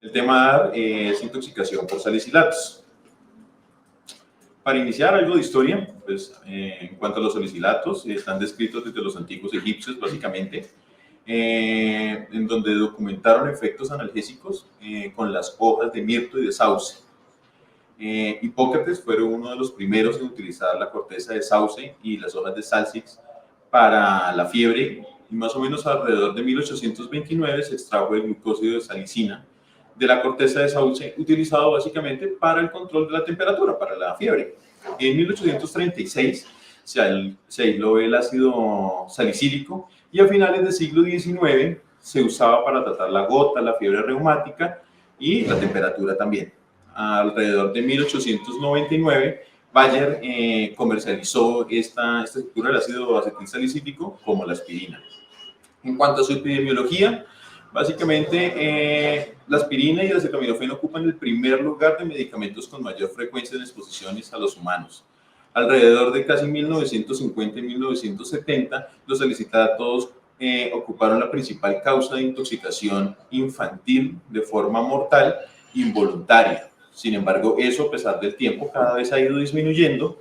El tema es intoxicación por salicilatos. Para iniciar algo de historia, pues en cuanto a los salicilatos, están descritos desde los antiguos egipcios, básicamente, en donde documentaron efectos analgésicos con las hojas de mirto y de sauce. Hipócrates fue uno de los primeros en utilizar la corteza de sauce y las hojas de salsix para la fiebre, y más o menos alrededor de 1829 se extrajo el glucósido de salicina de la corteza de sauce, utilizado básicamente para el control de la temperatura, para la fiebre. En 1836 se aisló el ácido salicílico y a finales del siglo XIX se usaba para tratar la gota, la fiebre reumática y la temperatura también. Alrededor de 1899, Bayer comercializó esta estructura del ácido acetilsalicílico como la aspirina. En cuanto a su epidemiología, básicamente la aspirina y el acetaminofén ocupan el primer lugar de medicamentos con mayor frecuencia en exposiciones a los humanos. Alrededor de casi 1950 y 1970, los salicilatos ocuparon la principal causa de intoxicación infantil de forma mortal involuntaria. Sin embargo, eso a pesar del tiempo cada vez ha ido disminuyendo,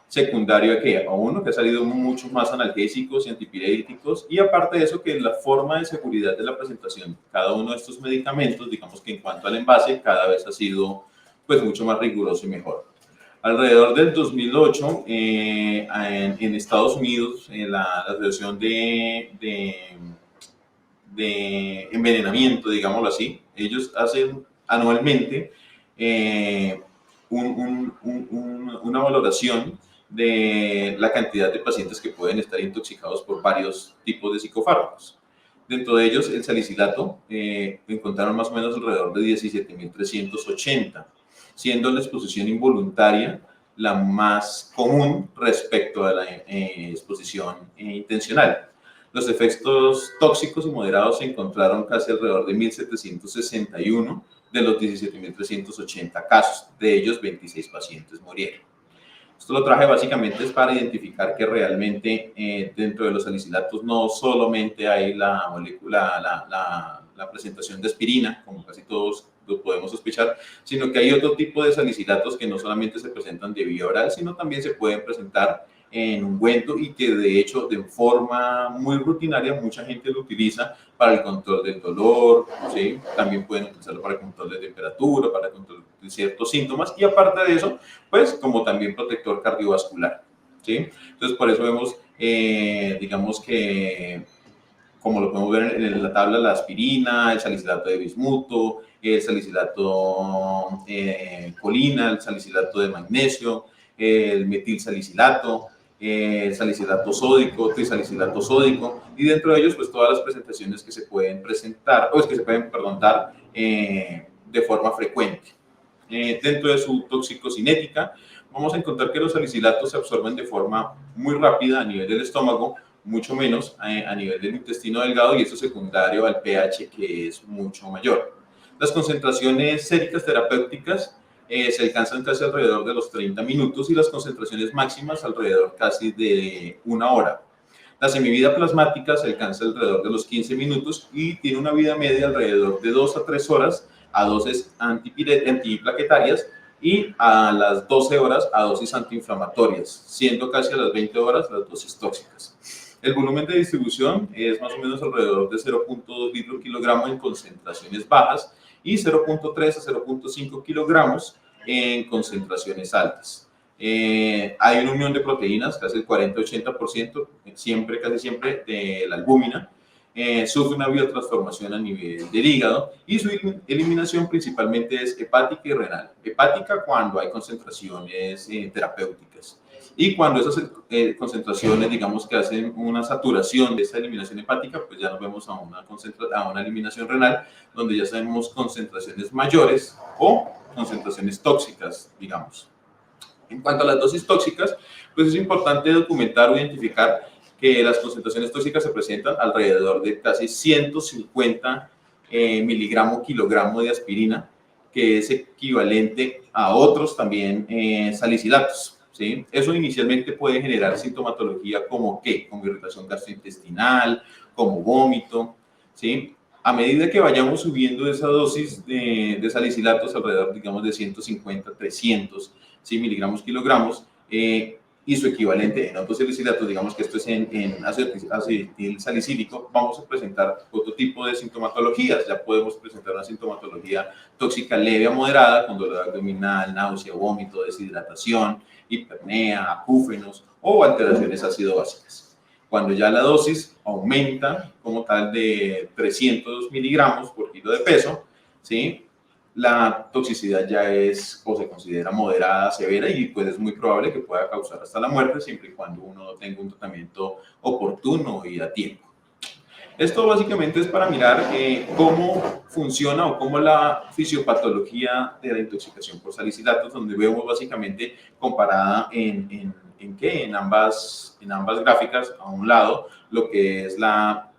secundario a que a uno que ha salido mucho más analgésicos y antipiréticos, y aparte de eso que la forma de seguridad de la presentación de cada uno de estos medicamentos, digamos que en cuanto al envase, cada vez ha sido pues mucho más riguroso y mejor. Alrededor del 2008, en Estados Unidos, la Asociación de envenenamiento, digámoslo así, ellos hacen anualmente una valoración de la cantidad de pacientes que pueden estar intoxicados por varios tipos de psicofármacos. Dentro de ellos, el salicilato encontraron más o menos alrededor de 17.380, siendo la exposición involuntaria la más común respecto a la exposición intencional. Los efectos tóxicos y moderados se encontraron casi alrededor de 1.761 de los 17.380 casos. De ellos, 26 pacientes murieron. Esto lo traje básicamente es para identificar que realmente dentro de los salicilatos no solamente hay la presentación de aspirina, como casi todos lo podemos sospechar, sino que hay otro tipo de salicilatos que no solamente se presentan de vía oral, sino también se pueden presentar en ungüento y que de hecho de forma muy rutinaria mucha gente lo utiliza para el control del dolor, ¿sí? También pueden utilizarlo para el control de temperatura, para el control de ciertos síntomas y aparte de eso, pues como también protector cardiovascular, ¿sí? Entonces por eso vemos, digamos que como lo podemos ver en la tabla, la aspirina, el salicilato de bismuto, el salicilato colina, el salicilato de magnesio, el metilsalicilato, el salicilato sódico, trisalicilato sódico, y dentro de ellos, pues todas las presentaciones que se pueden presentar, o es que se pueden, perdón, dar de forma frecuente. Dentro de su toxicocinética, vamos a encontrar que los salicilatos se absorben de forma muy rápida a nivel del estómago, mucho menos a nivel del intestino delgado, y eso secundario al pH, que es mucho mayor. Las concentraciones séricas terapéuticas se alcanzan casi alrededor de los 30 minutos y las concentraciones máximas alrededor casi de 1 hora. La semivida plasmática se alcanza alrededor de los 15 minutos y tiene una vida media alrededor de 2 a 3 horas a dosis antiplaquetarias y a las 12 horas a dosis antiinflamatorias, siendo casi a las 20 horas las dosis tóxicas. El volumen de distribución es más o menos alrededor de 0.2 litros kilogramo en concentraciones bajas y 0.3 a 0.5 kilogramos en concentraciones altas. Hay una unión de proteínas, casi el 40-80%, casi siempre de la albúmina. Sufre una biotransformación a nivel del hígado y su eliminación principalmente es hepática y renal. Hepática cuando hay concentraciones terapéuticas y cuando esas concentraciones, digamos que hacen una saturación de esa eliminación hepática, pues ya nos vemos a una eliminación renal donde ya tenemos concentraciones mayores o concentraciones tóxicas, digamos. En cuanto a las dosis tóxicas, pues es importante documentar o identificar que las concentraciones tóxicas se presentan alrededor de casi 150 miligramos kilogramo de aspirina, que es equivalente a otros también salicilatos, ¿sí? Eso inicialmente puede generar sintomatología como ¿qué? Como irritación gastrointestinal, como vómito, ¿sí? A medida que vayamos subiendo esa dosis de salicilatos, alrededor, digamos, de 150, 300, ¿sí? miligramos, kilogramos, y su equivalente en otros salicilatos, digamos que esto es en acetil salicílico, vamos a presentar otro tipo de sintomatologías. Ya podemos presentar una sintomatología tóxica leve a moderada, con dolor abdominal, náusea, vómito, deshidratación, hipernea, acúfenos o alteraciones ácido-básicas. Cuando ya la dosis aumenta como tal de 300 miligramos por kilo de peso, ¿sí? La toxicidad ya es o se considera moderada, severa, y pues es muy probable que pueda causar hasta la muerte, siempre y cuando uno tenga un tratamiento oportuno y a tiempo. Esto básicamente es para mirar cómo funciona o cómo la fisiopatología de la intoxicación por salicilatos, donde vemos básicamente comparada en ambas gráficas, a un lado lo que es la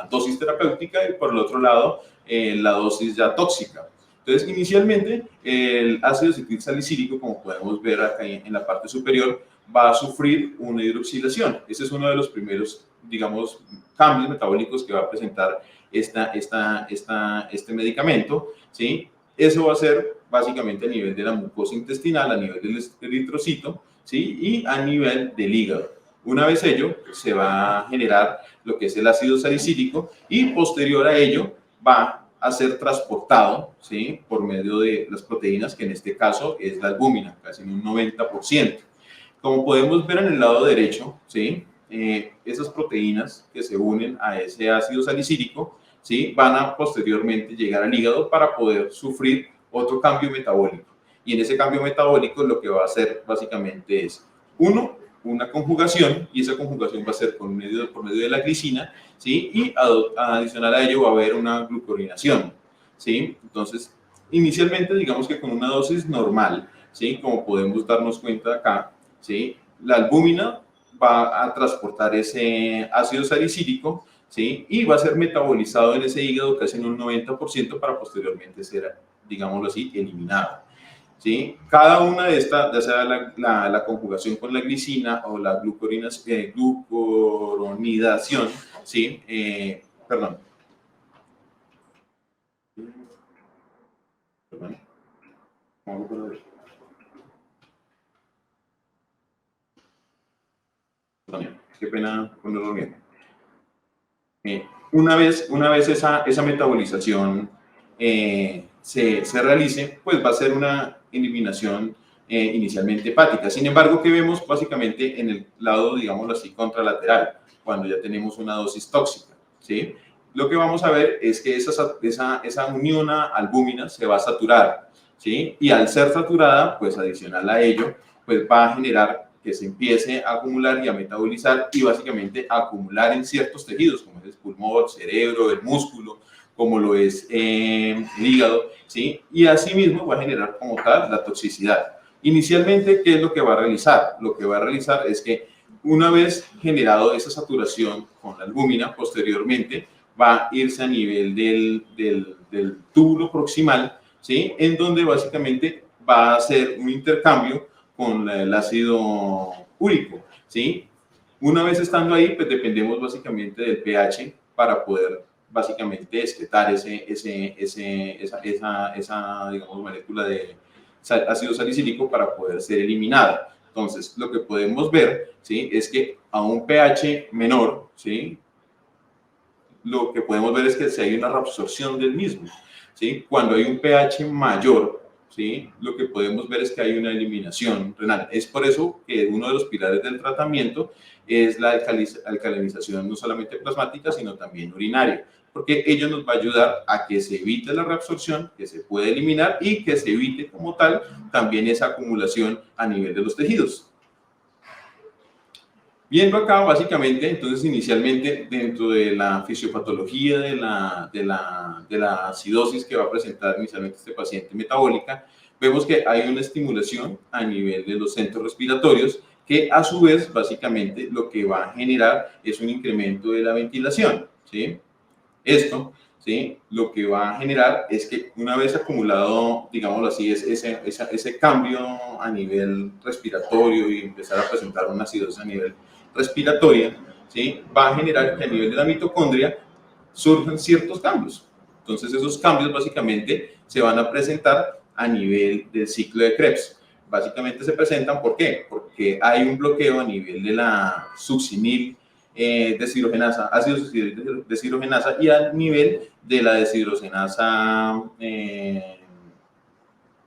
dosis terapéutica y por el otro lado la dosis ya tóxica. Entonces, inicialmente, el ácido acetil salicílico, como podemos ver acá en la parte superior, va a sufrir una hidroxilación. Ese es uno de los primeros, digamos, cambios metabólicos que va a presentar este medicamento, ¿sí? Eso va a ser básicamente a nivel de la mucosa intestinal, a nivel del eritrocito, ¿sí? Y a nivel del hígado. Una vez ello, se va a generar lo que es el ácido salicílico y posterior a ello va a ser transportado, ¿sí? Por medio de las proteínas, que en este caso es la albúmina, casi en un 90%. Como podemos ver en el lado derecho, ¿sí? Esas proteínas que se unen a ese ácido salicílico, ¿sí? Van a posteriormente llegar al hígado para poder sufrir otro cambio metabólico. Y en ese cambio metabólico lo que va a hacer básicamente es, una conjugación, y esa conjugación va a ser por medio de la glicina, ¿sí? Y adicional a ello va a haber una glucurinación, ¿sí? Entonces, inicialmente, digamos que con una dosis normal, ¿sí? Como podemos darnos cuenta acá, ¿sí? La albúmina va a transportar ese ácido salicílico, ¿sí? Y va a ser metabolizado en ese hígado casi en un 90% para posteriormente ser, digámoslo así, eliminado. ¿Sí? Cada una de estas, ya sea la conjugación con la glicina o la glucuronidación, ¿sí? Perdón. Qué pena ponerlo bien. Una vez esa metabolización se realice, pues va a ser una eliminación inicialmente hepática. Sin embargo, ¿qué vemos básicamente en el lado, digámoslo así, contralateral, cuando ya tenemos una dosis tóxica? ¿Sí? Lo que vamos a ver es que esa unión a albúmina se va a saturar, ¿sí? Y al ser saturada, pues adicional a ello, pues va a generar que se empiece a acumular y a metabolizar y básicamente a acumular en ciertos tejidos, como es el pulmón, el cerebro, el músculo, como lo es el hígado, ¿sí? Y asimismo va a generar como tal la toxicidad. Inicialmente, ¿qué es lo que va a realizar? Lo que va a realizar es que una vez generado esa saturación con la albúmina, posteriormente va a irse a nivel del túbulo proximal, ¿sí? En donde básicamente va a hacer un intercambio con el ácido úrico, ¿sí? Una vez estando ahí, pues dependemos básicamente del pH para poder básicamente excretar esa digamos, molécula de ácido salicílico para poder ser eliminada. Entonces, lo que podemos ver, ¿sí? Es que a un pH menor, ¿sí? Lo que podemos ver es que si hay una reabsorción del mismo, ¿sí? Cuando hay un pH mayor, ¿sí? Lo que podemos ver es que hay una eliminación renal. Es por eso que uno de los pilares del tratamiento es la alcalinización no solamente plasmática, sino también urinaria, porque ello nos va a ayudar a que se evite la reabsorción, que se puede eliminar y que se evite como tal también esa acumulación a nivel de los tejidos. Viendo acá, básicamente, entonces inicialmente dentro de la fisiopatología de la acidosis que va a presentar inicialmente este paciente metabólica, vemos que hay una estimulación a nivel de los centros respiratorios que a su vez, básicamente, lo que va a generar es un incremento de la ventilación, ¿sí? Esto, ¿sí? Lo que va a generar es que una vez acumulado, digámoslo así, ese cambio a nivel respiratorio y empezar a presentar una acidosis a nivel respiratoria, ¿sí? Va a generar que a nivel de la mitocondria surjan ciertos cambios. Entonces, esos cambios básicamente se van a presentar a nivel del ciclo de Krebs. Básicamente se presentan, ¿por qué? Porque hay un bloqueo a nivel de la succinil deshidrogenasa, ácido succinil deshidrogenasa, y a nivel de la deshidrogenasa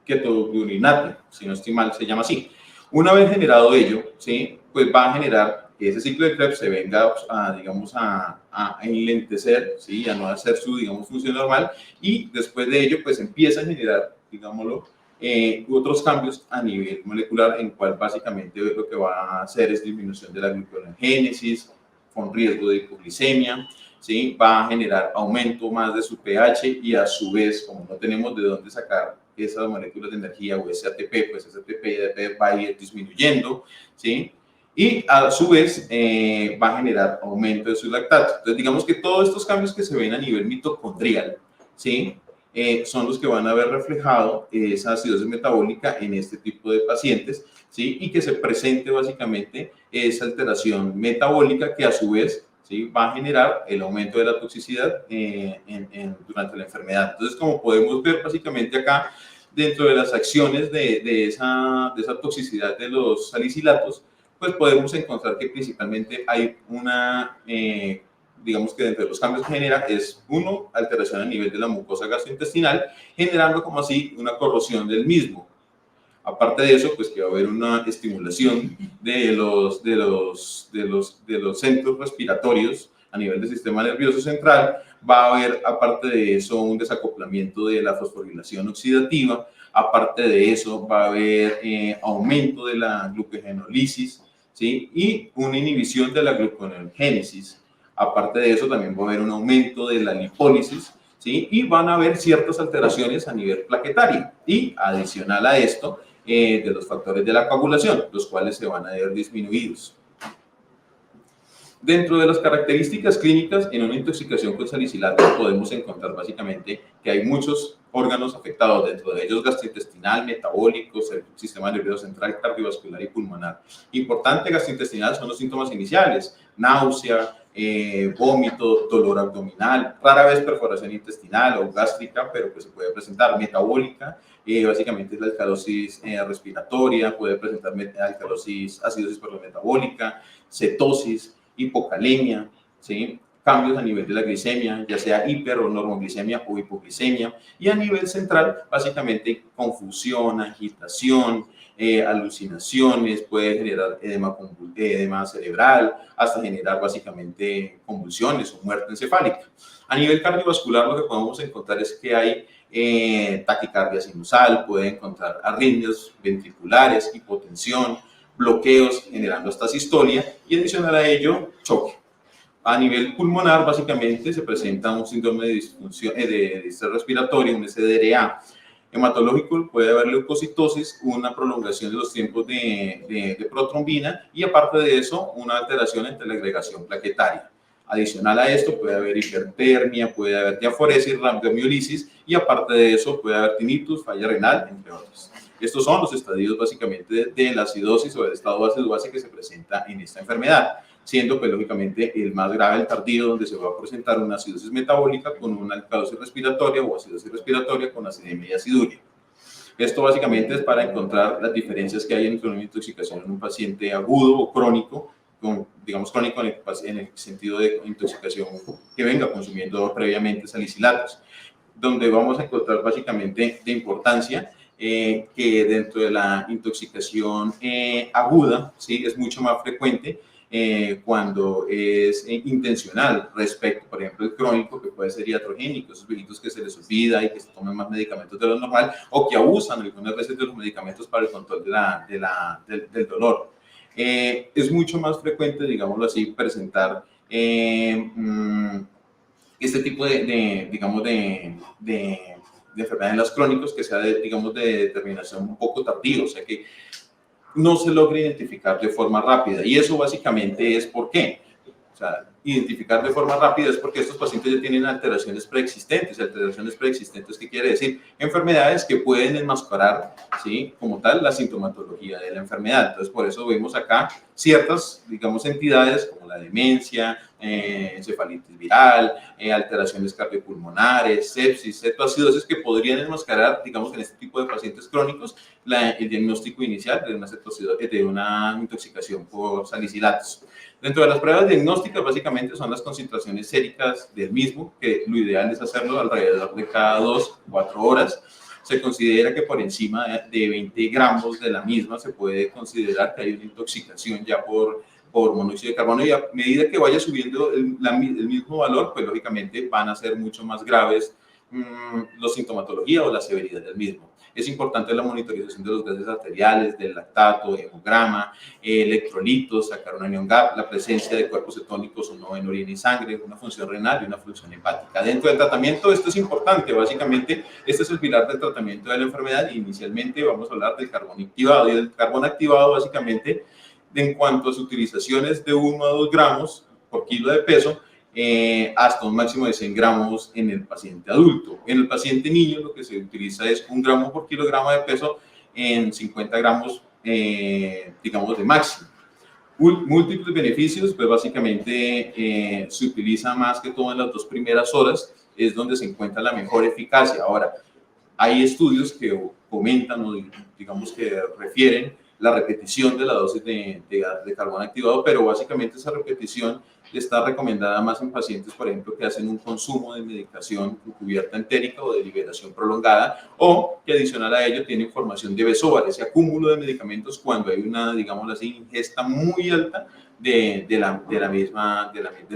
ketoglutinate, si no estoy mal, se llama así. Una vez generado ello, ¿sí? Pues va a generar que ese ciclo de Krebs se venga a, digamos, a enlentecer, ¿sí? A no hacer su, digamos, función normal, y después de ello, pues empieza a generar, digámoslo, otros cambios a nivel molecular, en cual básicamente lo que va a hacer es disminución de la gluconeogénesis, con riesgo de hipoglicemia, ¿sí? Va a generar aumento más de su pH, y a su vez, como no tenemos de dónde sacar esas moléculas de energía o ese ATP, pues ese ATP va a ir disminuyendo, ¿sí? Y a su vez va a generar aumento de su lactato. Entonces, digamos que todos estos cambios que se ven a nivel mitocondrial, ¿sí? Son los que van a ver reflejado esa acidosis metabólica en este tipo de pacientes, ¿sí? Y que se presente básicamente esa alteración metabólica que a su vez, ¿sí? Va a generar el aumento de la toxicidad durante la enfermedad. Entonces, como podemos ver básicamente acá, dentro de las acciones de esa toxicidad de los salicilatos, pues podemos encontrar que principalmente hay una, digamos que dentro de los cambios que genera es, uno, alteración a nivel de la mucosa gastrointestinal, generando como así una corrosión del mismo. Aparte de eso, pues que va a haber una estimulación de los centros respiratorios a nivel del sistema nervioso central. Va a haber, aparte de eso, un desacoplamiento de la fosforilación oxidativa. Aparte de eso, va a haber aumento de la glucogenólisis, ¿sí? Y una inhibición de la gluconeogénesis. Aparte de eso, también va a haber un aumento de la lipólisis, ¿sí? Y van a haber ciertas alteraciones a nivel plaquetario. Y adicional a esto, de los factores de la coagulación, los cuales se van a ver disminuidos. Dentro de las características clínicas, en una intoxicación con salicilatos podemos encontrar básicamente que hay muchos órganos afectados, dentro de ellos gastrointestinal, metabólicos, el sistema nervioso central, cardiovascular y pulmonar. Importante gastrointestinal son los síntomas iniciales: náusea, vómito, dolor abdominal, rara vez perforación intestinal o gástrica, pero pues se puede presentar. Metabólica, básicamente es la alcalosis respiratoria, puede presentar alcalosis, acidosis metabólica, cetosis, hipocalemia, ¿sí? Cambios a nivel de la glicemia, ya sea hiper o normoglicemia o hipoglicemia, y a nivel central, básicamente confusión, agitación, alucinaciones, puede generar edema cerebral, hasta generar básicamente convulsiones o muerte encefálica. A nivel cardiovascular, lo que podemos encontrar es que hay taquicardia sinusal, puede encontrar arritmias ventriculares, hipotensión, bloqueos generando esta sistolia, y adicional a ello, choque. A nivel pulmonar, básicamente se presenta un síndrome de disfunción de distrés respiratorio, un SDRA. Hematológico, puede haber leucocitosis, una prolongación de los tiempos de protrombina, y aparte de eso, una alteración entre la agregación plaquetaria. Adicional a esto, puede haber hipertermia, puede haber diaforesis, rhabdomiolisis, y aparte de eso, puede haber tinnitus, falla renal, entre otros. Estos son los estadios básicamente de la acidosis o del estado de acidosis que se presenta en esta enfermedad, siendo pues lógicamente el más grave el tardío, donde se va a presentar una acidosis metabólica con una alcalosis respiratoria o acidosis respiratoria con acidemia y aciduria. Esto básicamente es para encontrar las diferencias que hay entre una intoxicación en un paciente agudo o crónico, digamos crónico en el sentido de intoxicación que venga consumiendo previamente salicilatos, donde vamos a encontrar básicamente de importancia que dentro de la intoxicación aguda, ¿sí? Es mucho más frecuente cuando es intencional respecto, por ejemplo, el crónico, que puede ser iatrogénico, esos viejitos que se les olvida y que se toman más medicamentos de lo normal, o que abusan algunas veces de los medicamentos para el control del dolor. Es mucho más frecuente, digámoslo así, presentar este tipo digamos, de enfermedades en los crónicos que sea, digamos, de determinación un poco tardía, o sea que no se logra identificar de forma rápida. Y eso básicamente es por qué. O sea, identificar de forma rápida es porque estos pacientes ya tienen alteraciones preexistentes. Alteraciones preexistentes, ¿qué quiere decir? Enfermedades que pueden enmascarar, ¿sí? Como tal, la sintomatología de la enfermedad. Entonces, por eso vemos acá ciertas, digamos, entidades como la la demencia, encefalitis viral, alteraciones cardiopulmonares, sepsis, cetoacidosis, que podrían enmascarar, digamos, en este tipo de pacientes crónicos, el diagnóstico inicial de una intoxicación por salicilatos. Dentro de las pruebas diagnósticas, básicamente son las concentraciones séricas del mismo, que lo ideal es hacerlo alrededor de cada 2-4 horas. Se considera que por encima de 20 gramos de la misma se puede considerar que hay una intoxicación ya por monóxido de carbono, y a medida que vaya subiendo el mismo valor, pues lógicamente van a ser mucho más graves la sintomatología o la severidad del mismo. Es importante la monitorización de los gases arteriales, del lactato, hemograma, electrolitos, sacar una unión GAP, la presencia de cuerpos cetónicos o no en orina y sangre, una función renal y una función hepática. Dentro del tratamiento, esto es importante, básicamente, este es el pilar del tratamiento de la enfermedad. Inicialmente vamos a hablar del carbón activado, y el carbón activado básicamente, en cuanto a sus utilizaciones, de 1 a 2 gramos por kilo de peso, hasta un máximo de 100 gramos en el paciente adulto. En el paciente niño lo que se utiliza es 1 gramo por kilogramo de peso en 50 gramos, digamos, de máximo. Múltiples beneficios, pues básicamente se utiliza más que todo en las 2 primeras horas, es donde se encuentra la mejor eficacia. Ahora, hay estudios que comentan o digamos que refieren la repetición de la dosis de carbón activado, pero básicamente esa repetición está recomendada más en pacientes, por ejemplo, que hacen un consumo de medicación cubierta entérica o de liberación prolongada, o que adicional a ello tienen formación de besoar, ese acúmulo de medicamentos cuando hay una, digamos así, ingesta muy alta del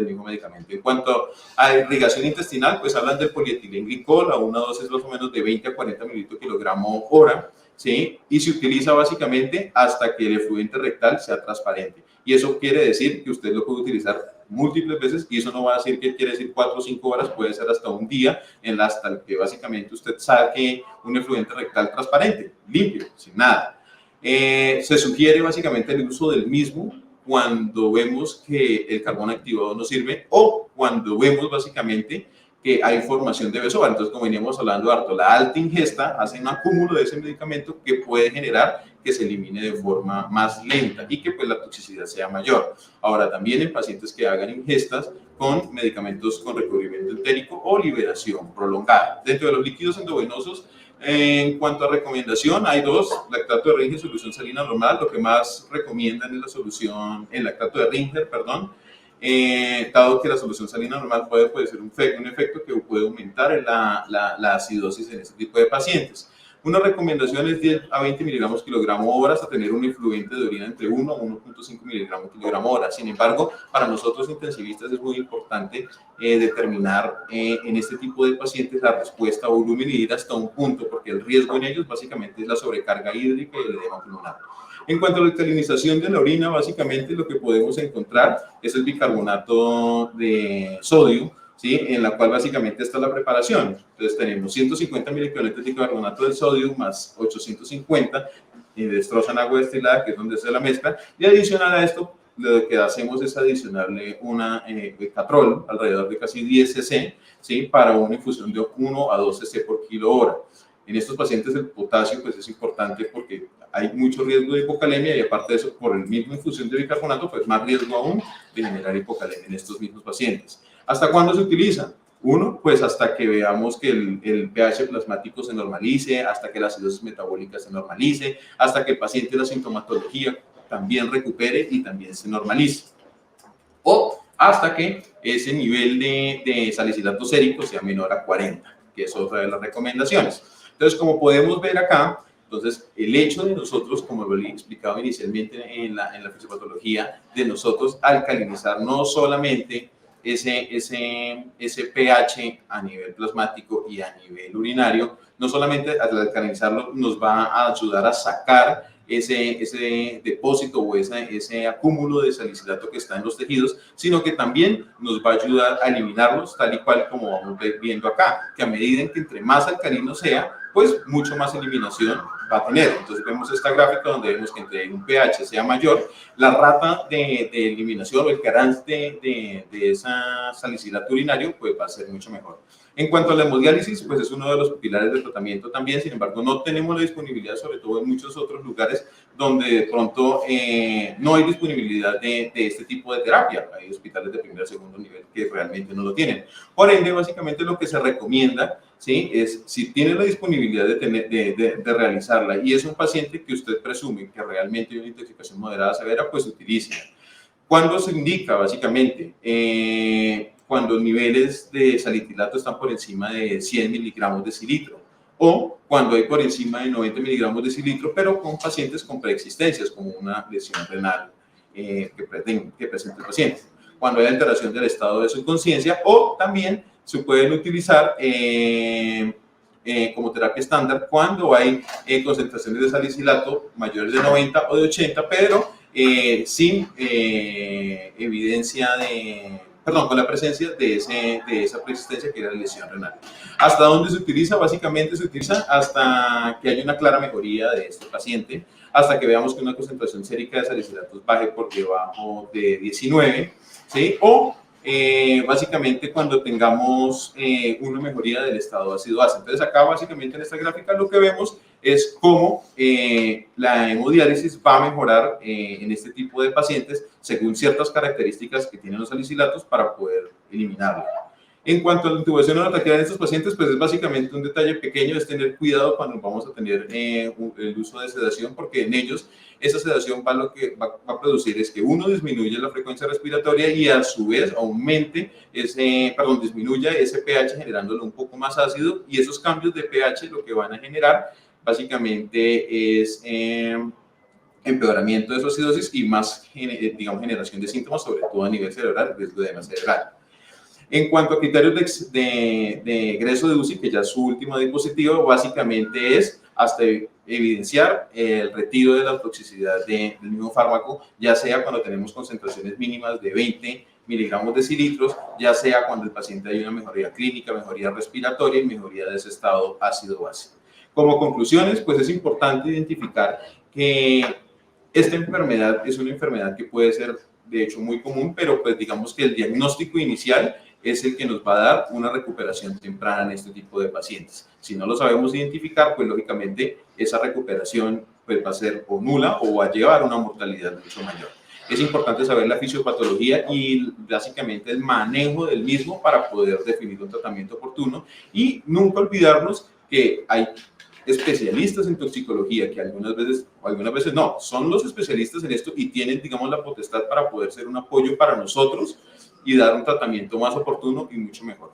mismo medicamento. En cuanto a irrigación intestinal, pues hablan del polietilenglicol a una dosis más o menos de 20 a 40 mililitros kilogramo hora, ¿sí? Y se utiliza básicamente hasta que el efluente rectal sea transparente. Y eso quiere decir que usted lo puede utilizar múltiples veces, y eso no va a decir que quiere decir 4 o 5 horas, puede ser hasta un día, hasta que básicamente usted saque un efluente rectal transparente, limpio, sin nada. Se sugiere básicamente el uso del mismo cuando vemos que el carbón activado no sirve, o cuando vemos básicamente que hay formación de besoar. Entonces, como veníamos hablando harto, la alta ingesta hace un acúmulo de ese medicamento que puede generar que se elimine de forma más lenta y que pues la toxicidad sea mayor. Ahora, también en pacientes que hagan ingestas con medicamentos con recubrimiento entérico o liberación prolongada. Dentro de los líquidos endovenosos, en cuanto a recomendación, hay 2: lactato de Ringer, solución salina normal. Lo que más recomiendan es la solución, el lactato de Ringer, perdón, dado que la solución salina normal puede ser un efecto que puede aumentar la acidosis en este tipo de pacientes. Una recomendación es 10 a 20 miligramos kilogramo hora hasta tener un efluente de orina entre 1 a 1.5 miligramos kilogramo hora. Sin embargo, para nosotros intensivistas es muy importante determinar en este tipo de pacientes la respuesta a volumen y ir hasta un punto, porque el riesgo en ellos básicamente es la sobrecarga hídrica y el edema pulmonar. En cuanto a la alcalinización de la orina, básicamente lo que podemos encontrar es el bicarbonato de sodio, ¿sí? En la cual básicamente está la preparación. Entonces tenemos 150 miliequivalentes de bicarbonato de sodio más 850 y destrozan agua destilada, que es donde se la mezcla, y adicional a esto lo que hacemos es adicionarle una catrol, alrededor de casi 10 cc, ¿sí? Para una infusión de 1 a 2 cc por kilo hora. En estos pacientes el potasio pues es importante porque hay mucho riesgo de hipocalemia, y aparte de eso, por el mismo infusión de bicarbonato, pues más riesgo aún de generar hipocalemia en estos mismos pacientes. ¿Hasta cuándo se utiliza? Uno, pues hasta que veamos que el pH plasmático se normalice, hasta que la acidosis metabólica se normalice, hasta que el paciente la sintomatología también recupere y también se normalice. O hasta que ese nivel de salicilato sérico sea menor a 40, que es otra de las recomendaciones. Entonces, como podemos ver acá, entonces, el hecho de nosotros, como lo he explicado inicialmente en la fisiopatología, de nosotros alcalinizar no solamente ese pH a nivel plasmático y a nivel urinario, no solamente al alcalinizarlo nos va a ayudar a sacar ese depósito o ese acúmulo de salicilato que está en los tejidos, sino que también nos va a ayudar a eliminarlos, tal y cual como vamos viendo acá, que a medida en que entre más alcalino sea, pues mucho más eliminación va a tener. Entonces vemos esta gráfica donde vemos que entre un pH sea mayor, la rata de eliminación o el carance de esa salicilato urinario pues va a ser mucho mejor. En cuanto a la hemodiálisis, pues es uno de los pilares del tratamiento también, sin embargo no tenemos la disponibilidad, sobre todo en muchos otros lugares donde de pronto no hay disponibilidad de este tipo de terapia. Hay hospitales de primer o segundo nivel que realmente no lo tienen. Por ende, básicamente lo que se recomienda, ¿sí?, es si tiene la disponibilidad de realizarla y es un paciente que usted presume que realmente hay una intoxicación moderada severa, pues utilice. ¿Cuándo se indica? Básicamente, cuando los niveles de salicilato están por encima de 100 miligramos de cilitro o cuando hay por encima de 90 miligramos de cilitro, pero con pacientes con preexistencias, como una lesión renal que presenta el paciente. Cuando hay alteración del estado de su conciencia, o también se pueden utilizar como terapia estándar cuando hay concentraciones de salicilato mayores de 90 o de 80, pero sin evidencia con la presencia de esa persistencia que era la lesión renal. ¿Hasta dónde se utiliza? Básicamente se utiliza hasta que haya una clara mejoría de este paciente, hasta que veamos que una concentración sérica de salicilatos baje por debajo de 19, ¿sí? O básicamente cuando tengamos una mejoría del estado ácido-base. Entonces acá básicamente en esta gráfica lo que vemos es cómo la hemodiálisis va a mejorar en este tipo de pacientes según ciertas características que tienen los salicilatos para poder eliminarla. En cuanto a la intubación o la taquegrafía de estos pacientes, pues es básicamente un detalle pequeño, es tener cuidado cuando vamos a tener el uso de sedación, porque en ellos esa sedación lo que va a producir es que uno disminuye la frecuencia respiratoria y a su vez disminuya ese pH generándolo un poco más ácido, y esos cambios de pH lo que van a generar básicamente es empeoramiento de su acidosis y más, generación de síntomas, sobre todo a nivel cerebral, riesgo de edema cerebral. En cuanto a criterios de egreso de UCI, que ya es su última diapositiva, básicamente es hasta evidenciar el retiro de la toxicidad del mismo fármaco, ya sea cuando tenemos concentraciones mínimas de 20 miligramos de cilitros, ya sea cuando el paciente hay una mejoría clínica, mejoría respiratoria y mejoría de ese estado ácido-base. Como conclusiones, pues es importante identificar que esta enfermedad es una enfermedad que puede ser, de hecho, muy común, pero pues digamos que el diagnóstico inicial es el que nos va a dar una recuperación temprana en este tipo de pacientes. Si no lo sabemos identificar, pues lógicamente esa recuperación pues va a ser o nula o va a llevar a una mortalidad mucho mayor. Es importante saber la fisiopatología y básicamente el manejo del mismo para poder definir un tratamiento oportuno, y nunca olvidarnos que hay especialistas en toxicología que algunas veces no, son los especialistas en esto y tienen, digamos, la potestad para poder ser un apoyo para nosotros y dar un tratamiento más oportuno y mucho mejor.